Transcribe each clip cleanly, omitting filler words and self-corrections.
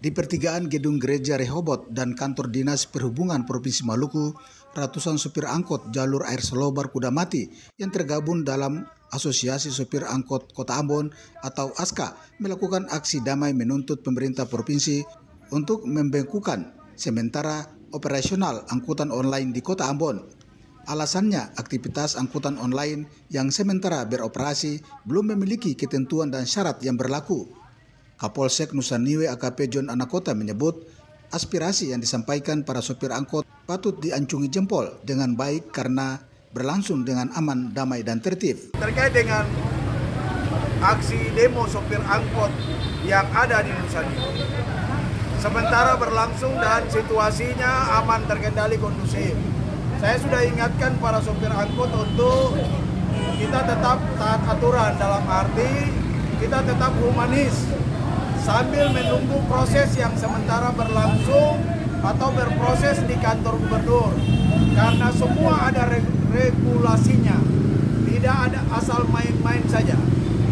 Di pertigaan gedung gereja Rehoboth dan kantor dinas perhubungan Provinsi Maluku, ratusan sopir angkot jalur air Salobar Kudamati yang tergabung dalam Asosiasi Sopir Angkot Kota Ambon atau ASKA melakukan aksi damai menuntut pemerintah provinsi untuk membengkukan sementara operasional angkutan online di Kota Ambon. Alasannya, aktivitas angkutan online yang sementara beroperasi belum memiliki ketentuan dan syarat yang berlaku. Kapolsek Nusa Niue AKP John Anakota menyebut aspirasi yang disampaikan para sopir angkot patut diancungi jempol dengan baik karena berlangsung dengan aman, damai, dan tertib. Terkait dengan aksi demo sopir angkot yang ada di Nusa Niue, sementara berlangsung dan situasinya aman, terkendali, kondusif. Saya sudah ingatkan para sopir angkot untuk kita tetap taat aturan, dalam arti kita tetap humanis sambil menunggu proses yang sementara berlangsung atau berproses di kantor gubernur. Karena semua ada regulasinya, tidak ada asal main-main saja.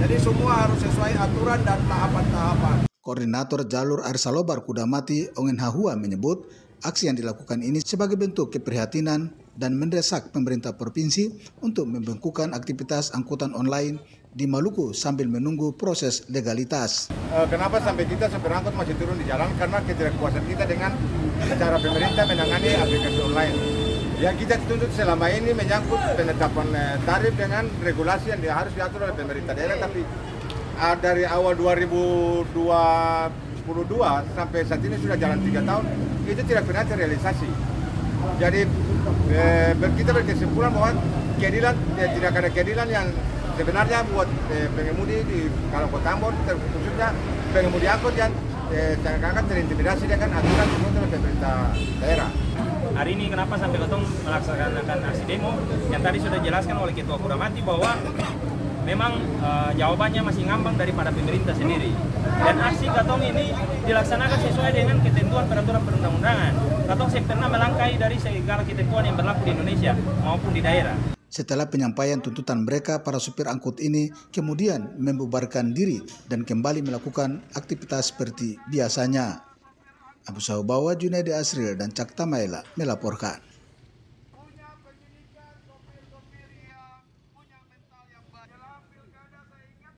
Jadi semua harus sesuai aturan dan tahapan-tahapan. Koordinator Jalur Air Salobar Kudamati Ongen Hahua menyebut aksi yang dilakukan ini sebagai bentuk keprihatinan dan mendesak pemerintah provinsi untuk membengkukan aktivitas angkutan online di Maluku sambil menunggu proses legalitas. Kenapa sampai kita sopir angkot masih turun di jalan? Karena ketidakpuasan kita dengan cara pemerintah menangani aplikasi online. Yang kita tuntut selama ini menyangkut penetapan tarif dengan regulasi yang harus diatur oleh pemerintah daerah, tapi dari awal 2022 sampai saat ini sudah jalan 3 tahun, itu tidak pernah terrealisasi. Jadi kita berkesimpulan bahwa keadilan, tidak ada keadilan yang sebenarnya buat pengemudi di kalau Kota Ambon, khususnya pengemudi angkot yang akan terintimidasi dengan aturan oleh pemerintah daerah. Hari ini kenapa sampai Ketong melaksanakan aksi demo yang tadi sudah dijelaskan oleh Ketua Kudamati bahwa memang jawabannya masih ngambang daripada pemerintah sendiri. Dan aksi Ketong ini dilaksanakan sesuai dengan ketentuan peraturan perundang-undangan. Ketong pernah melangkahi dari segala ketentuan yang berlaku di Indonesia maupun di daerah. Setelah penyampaian tuntutan mereka, para supir angkut ini kemudian membubarkan diri dan kembali melakukan aktivitas seperti biasanya. Abu Saubawa, Junaidi Asril, dan Cak Tamaela melaporkan.